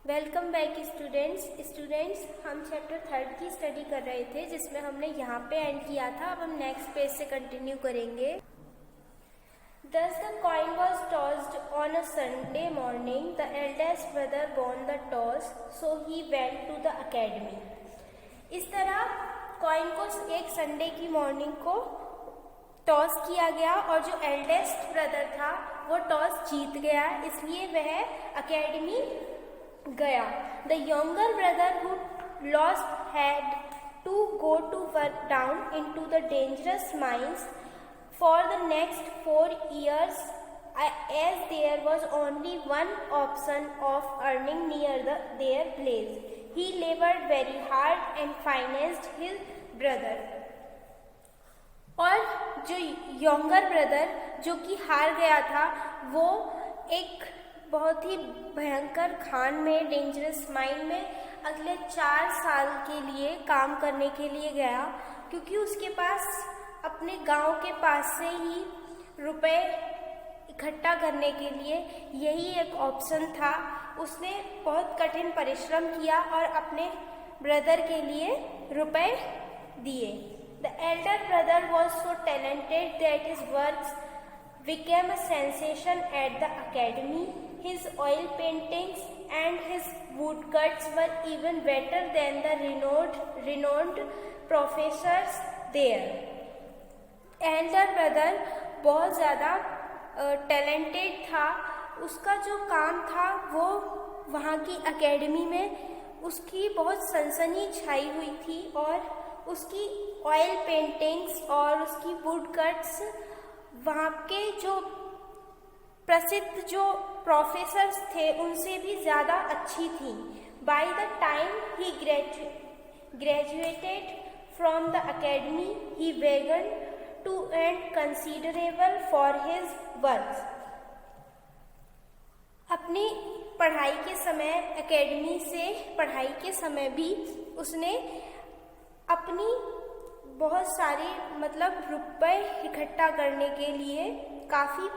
Welcome back students हम chapter 3 की study कर रहे थे जिसमें हमने यहाँ पे एंड किया था। अब हम नेक्स्ट पेज से कंटिन्यू करेंगे। Thus the coin was tossed on a Sunday morning. The eldest brother won the toss, so he went to the academy. इस तरह कॉइन को एक संडे की मॉर्निंग को टॉस किया गया और जो एल्डेस्ट ब्रदर था वो टॉस जीत गया, इसलिए वह अकेडमी गया। The younger brother who lost had to go to work down into the dangerous mines for the next 4 years as there was only one option of earning near their place. He labored very hard and financed his brother. और जो younger brother जो कि हार गया था वो एक बहुत ही भयंकर खान में, डेंजरस माइन में अगले 4 साल के लिए काम करने के लिए गया, क्योंकि उसके पास अपने गांव के पास से ही रुपए इकट्ठा करने के लिए यही एक ऑप्शन था। उसने बहुत कठिन परिश्रम किया और अपने ब्रदर के लिए रुपए दिए। The elder brother was so talented that his works became a sensation at the academy. His oil paintings and his woodcuts were even better than the renowned professors there. Elder brother बहुत ज़्यादा talented था। उसका जो काम था वो वहाँ की एकेडमी में उसकी बहुत सनसनी छाई हुई थी और उसकी ऑयल पेंटिंग्स और उसकी वुड कट्स वहाँ के जो प्रसिद्ध जो प्रोफेसर्स थे उनसे भी ज़्यादा अच्छी थी। By the time he graduated from the academy he began to earn considerable for his works. अपनी पढ़ाई के समय, एकेडमी से पढ़ाई के समय भी उसने अपनी बहुत सारी रुपए इकट्ठा करने के लिए काफ़ी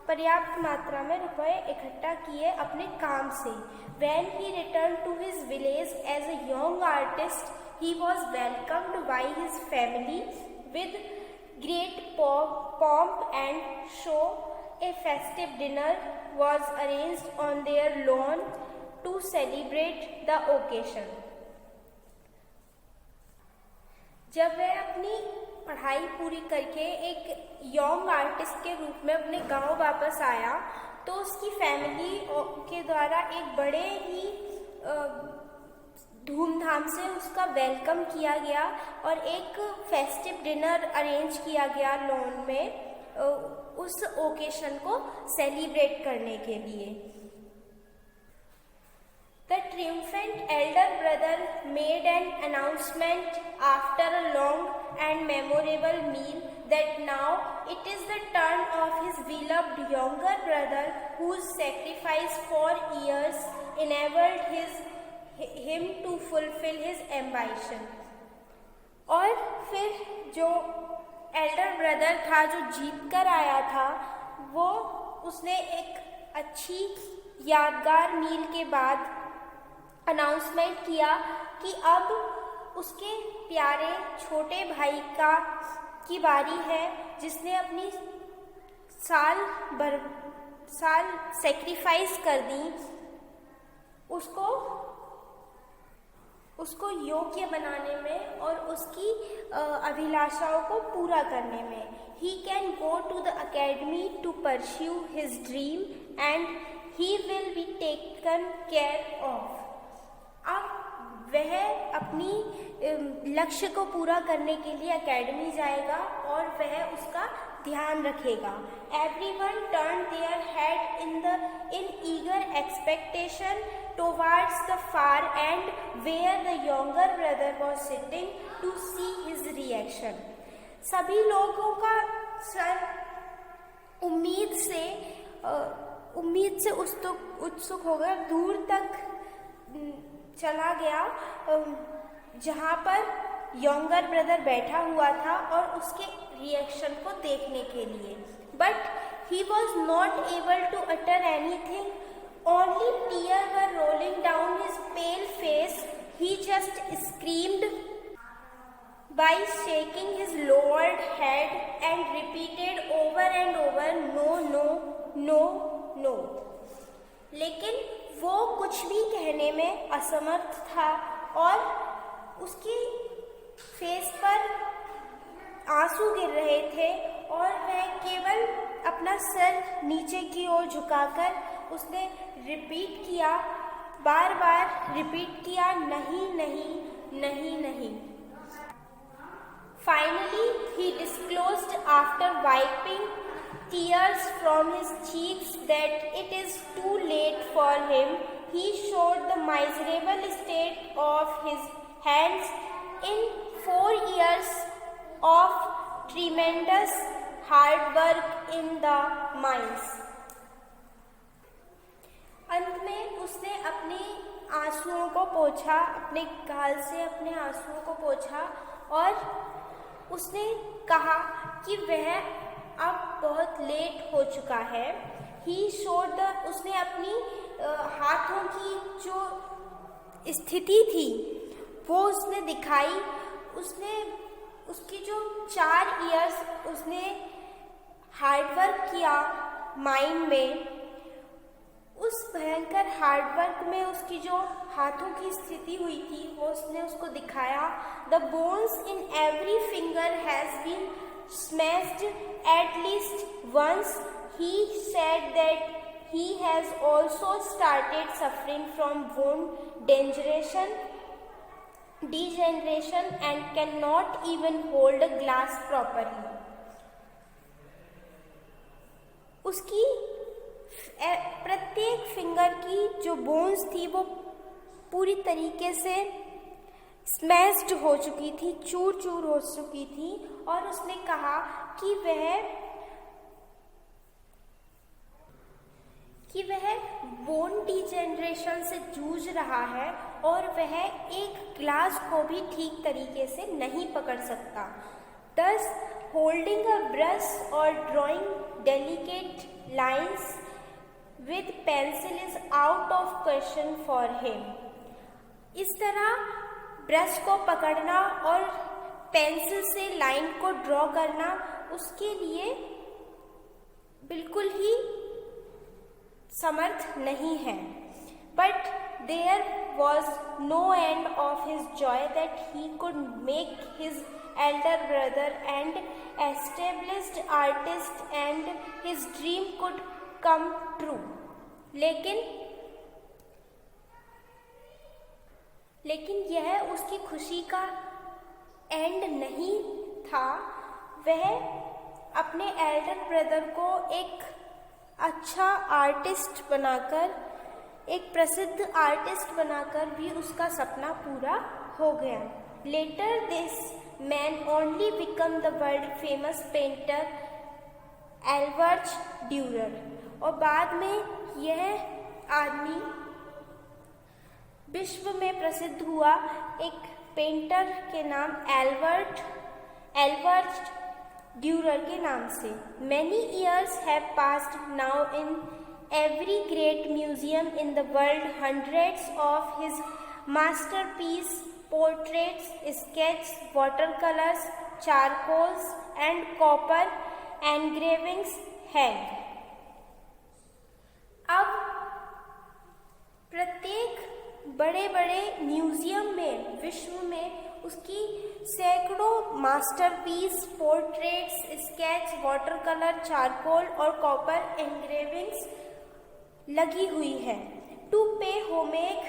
पर्याप्त मात्रा में रुपए इकट्ठा किए अपने काम से। When he returned to his village as a young artist, he was welcomed by his family with great pomp and show. A festive dinner was arranged on their lawn to celebrate the occasion. जब वह अपनी पढ़ाई पूरी करके एक young artist के रूप में अपने गांव वापस आया तो उसकी फैमिली के द्वारा एक बड़े ही धूमधाम से उसका वेलकम किया गया और एक फेस्टिव डिनर अरेंज किया गया लॉन में उस ओकेशन को सेलिब्रेट करने के लिए। The triumphant elder brother made an announcement after a long and memorable meal that now it is the turn of his beloved younger brother, whose sacrifice for years enabled him to fulfill his ambition. और फिर जो Elder brother था जो जीत कर आया था वो उसने एक अच्छी यादगार मील के बाद अनाउंसमेंट किया कि अब उसके प्यारे छोटे भाई की बारी है जिसने अपनी साल सेक्रीफाइस कर दी, उसको योग्य बनाने में और उसकी अभिलाषाओं को पूरा करने में। He can go to the academy to pursue his dream and he will be taken care of. अब वह अपनी लक्ष्य को पूरा करने के लिए एकेडमी जाएगा और वह उसका ध्यान रखेगा। Everyone turned their head in eager expectation towards the far end where the younger brother was sitting to see his reaction. सभी लोगों का सर उम्मीद से उत्सुक होकर दूर तक चला गया जहाँ पर यंगर ब्रदर बैठा हुआ था और उसके रिएक्शन को देखने के लिए। But he was not able to utter anything, only tears were rolling down screamed by shaking his lowered head and repeated over and over, "No, no, no, no." लेकिन वो कुछ भी कहने में असमर्थ था और उसके फेस पर आंसू गिर रहे थे और वह केवल अपना सर नीचे की ओर झुकाकर उसने रिपीट किया, बार बार रिपीट किया, नहीं नहीं नहीं नहीं। Finally, he disclosed after wiping tears from his cheeks that it is too late for him. He showed the miserable state of his hands in 4 years of tremendous hard work in the mines. अंत में उसने अपने आंसुओं को पोंछा, अपने गाल से अपने आंसुओं को पोंछा और उसने कहा कि वह अब बहुत लेट हो चुका है। उसने अपनी हाथों की जो स्थिति थी वो उसने दिखाई। उसने उसकी जो 4 इयर्स उसने हार्डवर्क किया माइन में, उस भयंकर हार्डवर्क में उसकी जो हाथों की स्थिति हुई थी वो उसने उसको दिखाया। The bones in every finger has been smashed at least once. He said that he has also started suffering from bone degeneration and cannot even hold a glass properly. उसकी प्रत्येक फिंगर की जो बोन्स थी वो पूरी तरीके से smashed हो चुकी थी, चूर चूर हो चुकी थी और उसने कहा कि वह बोन डिजेनरेशन से जूझ रहा है और वह एक ग्लास को भी ठीक तरीके से नहीं पकड़ सकता। Thus, holding a brush or drawing delicate lines with pencil is out of question for him. इस तरह ब्रश को पकड़ना और पेंसिल से लाइन को ड्रॉ करना उसके लिए बिल्कुल ही समर्थ नहीं है। But there was no end of his joy that he could make his elder brother and established artist and his dream could come true. लेकिन यह उसकी खुशी का एंड नहीं था। वह अपने एल्डर ब्रदर को एक अच्छा आर्टिस्ट बनाकर, एक प्रसिद्ध आर्टिस्ट बनाकर भी उसका सपना पूरा हो गया। Later this man only become the world famous painter Albert Durer. और बाद में यह आदमी विश्व में प्रसिद्ध हुआ एक पेंटर के नाम एल्बर्ट ड्यूरर के नाम से। Many years have passed now in every great museum in the world. Hundreds of his masterpiece portraits, sketches, watercolors, charcoals and copper engravings hang. अब प्रत्येक बड़े बड़े म्यूजियम में विश्व में उसकी सैकड़ों masterpiece, portraits, sketch, water colour, charcoal और कॉपर एंग्रेविंग्स लगी हुई है। To pay homage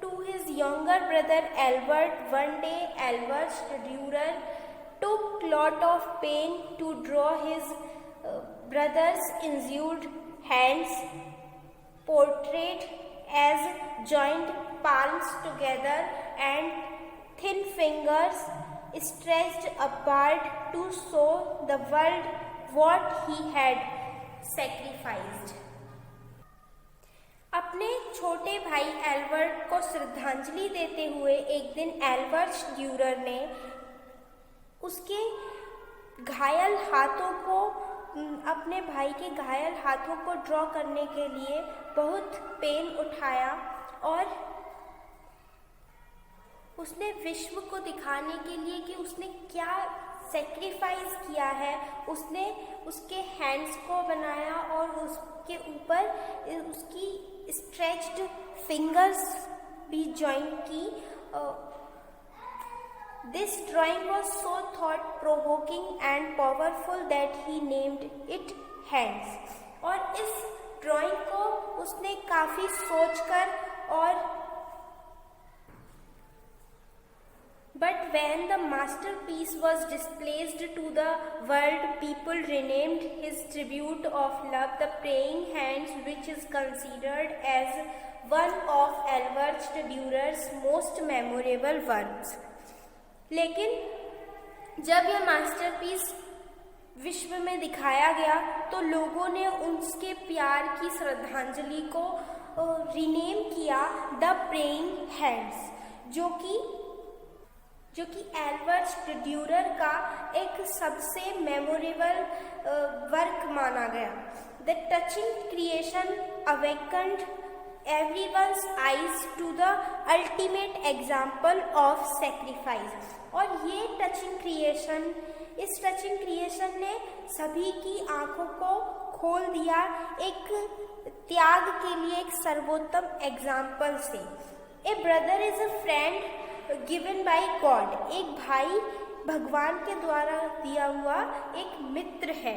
to his younger brother Albert, one day Albert Durer took lot of pain to draw his brother's injured hands portrait as joined palms together and thin fingers stretched apart to show the world what he had sacrificed. अपने छोटे भाई Albert को श्रद्धांजलि देते हुए एक दिन Albert Dürer ने उसके घायल हाथों को, अपने भाई के घायल हाथों को ड्रॉ करने के लिए बहुत पेन उठाया और उसने विश्व को दिखाने के लिए कि उसने क्या सेक्रीफाइस किया है, उसने उसके हैंड्स को बनाया और उसके ऊपर उसकी स्ट्रेच्ड फिंगर्स भी ज्वाइन की। This drawing was so thought provoking and powerful that he named it hands. और इस ड्राइंग को उसने काफ़ी सोचकर और But when the masterpiece was displayed to the world, people renamed his tribute of love the Praying Hands, which is considered as one of Albert Durer's most memorable works. लेकिन जब यह मास्टरपीस विश्व में दिखाया गया तो लोगों ने उसके प्यार की श्रद्धांजलि को रीनेम किया द प्रेइंग हैंड्स, जो कि एल्बर्ट ड्यूरर का एक सबसे मेमोरेबल वर्क माना गया। The touching creation awakened everyone's eyes to the ultimate example of sacrifice. और ये इस टचिंग क्रिएशन ने सभी की आंखों को खोल दिया एक त्याग के लिए, एक सर्वोत्तम एग्जाम्पल से। A brother is a friend given by god, एक भाई भगवान के द्वारा दिया हुआ एक मित्र है।